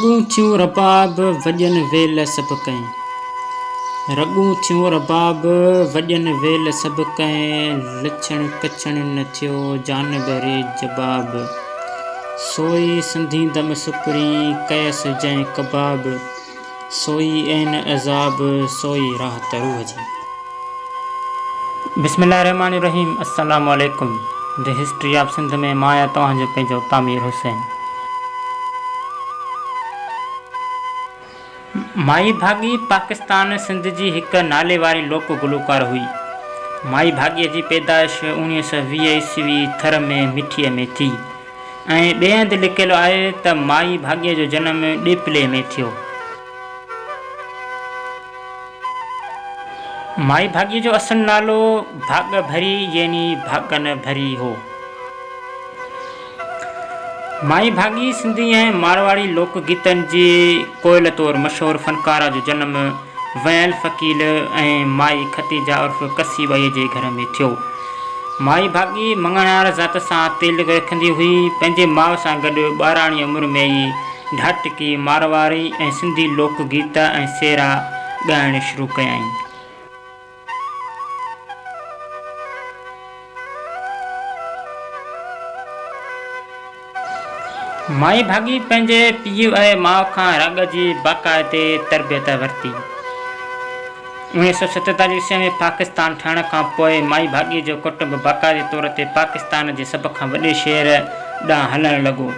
रॻूं थियूं रबाब वॼनि वेल सभु कएं। रॻूं थियूं रबाब वॼनि वेल सभु कएं। लछण कछण न थियो जान बरे जवाब। सोई सिंधी दम सुकड़ी कयसि जंहिं कबाब। सोई ऐन अज़ाब सोई राहत रूह जी। बिस्मिल्लाहिर्रहमानिर्रहीम। अस्सलामु अलैकुम। द हिस्ट्री ऑफ सिंध में मां आहियां तव्हांजो पंहिंजो तामीर हुसैन। माई भाॻी पाकिस्तान सिंध जी हिकु नाले वारी लोक गुलकार हुई। माई भाॻीअ जी पैदाइश 1920 ईस्वी थर में मिठीअ में थी ऐं ॿिए हंधि लिखियलु आहे त माई भाॻीअ जो जनमु ॾेपले में थियो। माई भाॻीअ जो असुलु नालो भाॻ भरी यानी भाॻन भरी हो। माई भाॻी सिंधी ऐं मारवाड़ी लोक गीतनि जी कोयल तौरु मशहूरु फ़नकारा जो जनमु वयल फ़कील ऐं माई खतीजा उर्फ़ कसी बाईअ जे घर में थियो। माई भाॻी मङणार ज़ात सां तेलुक रखंदी हुई। पंहिंजे माउ सां गॾु 12 उमिरि में ई ढाटकी मारवाड़ी ऐं सिंधी लोक गीत ऐं सेरा ॻाइणु शुरू कयाईं। माई भाॻी पंहिंजे पीउ ऐं माउ खां राॻ जी बाक़ाइदे तरबियत वरिती। 1947 ईस्वी में पाकिस्तान ठहण खां पोइ माई भाॻीअ जो कुटुंब बाक़ाइदे तौर ते पाकिस्तान जे सभ खां वॾे शहर ॾांहुं हलणु लॻो।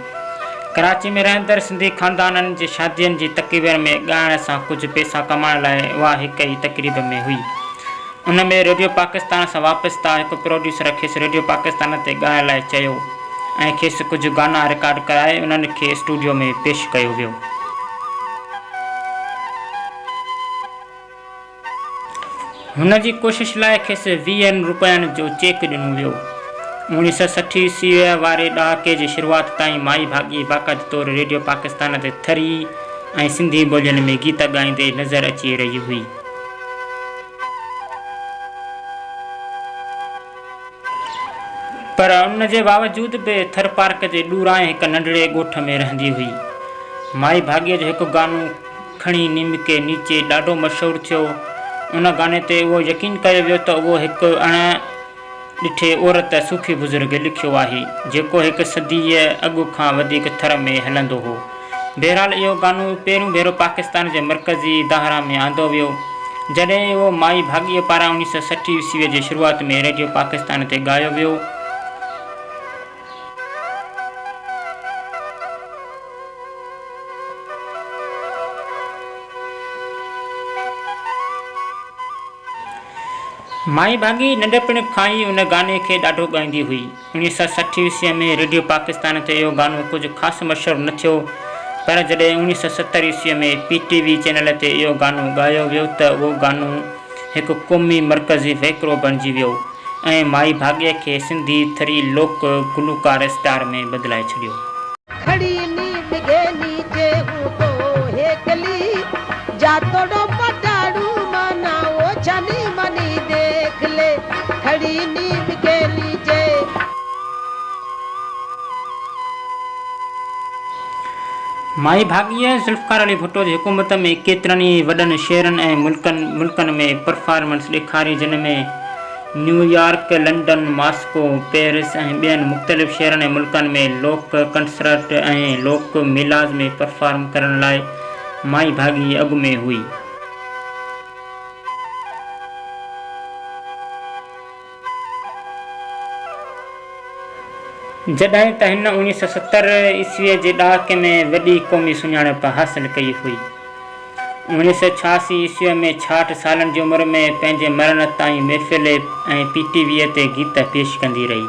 कराची में रहंदड़ सिंधी ख़ानदाननि जे शादियुनि जी तक़रीबनि में ॻाइण सां कुझु पैसा कमाइण लाइ उहा हिकु ई तक़रीब में हुई। उन में रेडियो पाकिस्तान सां वापसि हिकु प्रोड्यूसर खेसि रेडियो पाकिस्तान ते ॻाइण लाइ चयो ऐं खेसि कुझु गाना रिकॉर्ड कराए उन्हनि खे स्टूडियो में पेश कयो वियो। हुन जी कोशिश लाइ खेसि 20 रुपयनि जो चेक ॾिनो वियो। 1960 ईस्वी वारे ॾहाके जी शुरूआति ताईं माई भाॻी बाक़ाइदे तौरु रेडियो पाकिस्तान ते थरी ऐं सिंधी ॿोलियुनि में गीत ॻाईंदे नज़र अची रही हुई। पर उन जे बावजूद बि थर पार्क जे ॾूरां हिकु नंढड़े ॻोठ में रहंदी हुई। माई भाॻीअ जो हिकु गानो खणी नीम के नीचे ॾाढो मशहूरु थियो। उन गाने ते उहो यकीन कयो वियो त उहो हिकु ॾिठे औरत सूफ़ी बुज़ुर्ग लिखियो आहे जेको हिकु सदीअ अॻु खां वधीक थर में हलंदो हो। बहरहाल इहो गानो पहिरियों भेरो पाकिस्तान जे मर्कज़ी दायरा में आंदो वियो जॾहिं उहो माई भाॻीअ पारां 1960 ईस्वीअ जी शुरूआति में रेडियो पाकिस्तान ते ॻायो वियो। माई भाॻी नंढपण खां ई उन गाने खे ॾाढो ॻाईंदी हुई। 1960 ईस्वीअ में रेडियो पाकिस्तान ते इहो गानो कुझु ख़ासि मशहूरु न थियो, पर जॾहिं 1970 ईस्वीअ में PTV चैनल ते इहो गानो ॻायो वियो त उहो गानो हिकु क़ौमी मर्कज़ी वहिकिरो बणिजी वियो ऐं माई भाॻीअ खे सिंधी थरी लोक गुलकार स्टार में बदिलाए छॾियो। माई भाॻीअ ज़ुल्फ़िकार अली भुट्टो जी हुकूमत में केतिरनि ई वॾनि शहरनि ऐं मुल्कनि में परफॉर्मेंस ॾेखारी जिन में न्यूयॉर्क, लंडन, मॉस्को, पेरिस ऐं ॿियनि मुख़्तलिफ़ शहरनि ऐं मुल्कनि में लोक कंसर्ट ऐं लोक मेलाज़ में परफॉर्म करण लाइ माई भाॻी अॻु में हुई। जॾहिं त हिन 1970 ईस्वीअ जे ॾहाके में वॾी क़ौमी सुञाणप हासिलु कई हुई। 1986 ईस्वीअ में 66 सालनि जी उमिरि में पंहिंजे मरण ताईं महफ़िल ऐं PTV ते गीत पेश कंदी रही।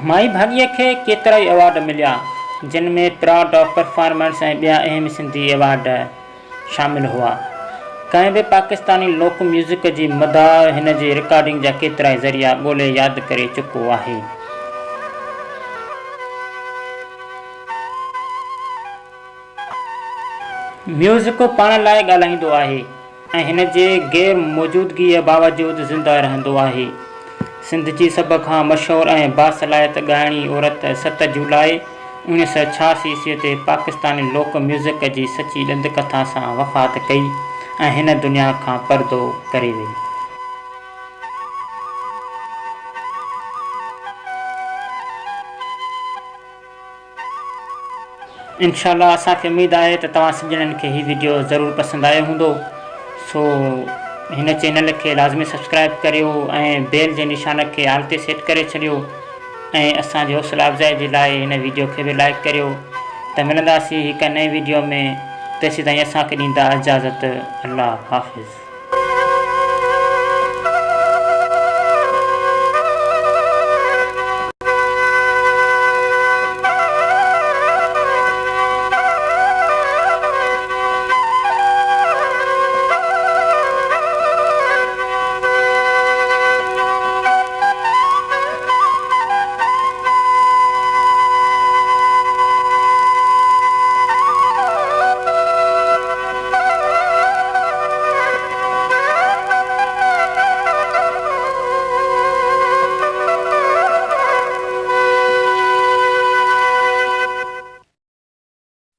माई भाॻीअ खे केतिरा ई अवार्ड मिलिया जिन में प्राउड ऑफ परफॉर्मेंस ऐं ॿिया अहम सिंधी अवार्ड शामिलु हुआ। कंहिं बि पाकिस्तानी लोक म्यूज़िक जी मदाह हिन जी रिकॉर्डिंग जा केतिरा ई ज़रिया ॻोल्हे यादि करे चुको आहे। म्यूज़िक पाण लाइ ॻाल्हाईंदो आहे ऐं हिन जे गैर मौजूदगीअ बावजूदु ज़िंदा रहंदो आहे। सिंध जी सभ खां मशहूरु ऐं बासलायत ॻाइणी औरत 7 जुलाई 1986 ईस्वीअ ते पाकिस्तानी लोक म्यूज़िक जी सची ॾंद कथा सां वफ़ात कई ऐं हिन दुनिया खां परदो करे वई। इंशाअल्लाह असांखे उमेद आहे त तव्हां सॼणनि खे हीउ वीडियो ज़रूरु पसंदि आयो हूंदो। सो हिन चैनल खे लाज़मी सब्सक्राइब करियो ऐं बेल जे निशान खे आल ते सेट करे छॾियो ऐं असांजे हौसला अफ़ज़ाई जे लाइ हिन वीडियो खे बि लाइक करियो। त मिलंदासीं हिकु नई वीडियो में, तेसीं ताईं असांखे ॾींदा इजाज़त। अल्लाह हाफ़िज़।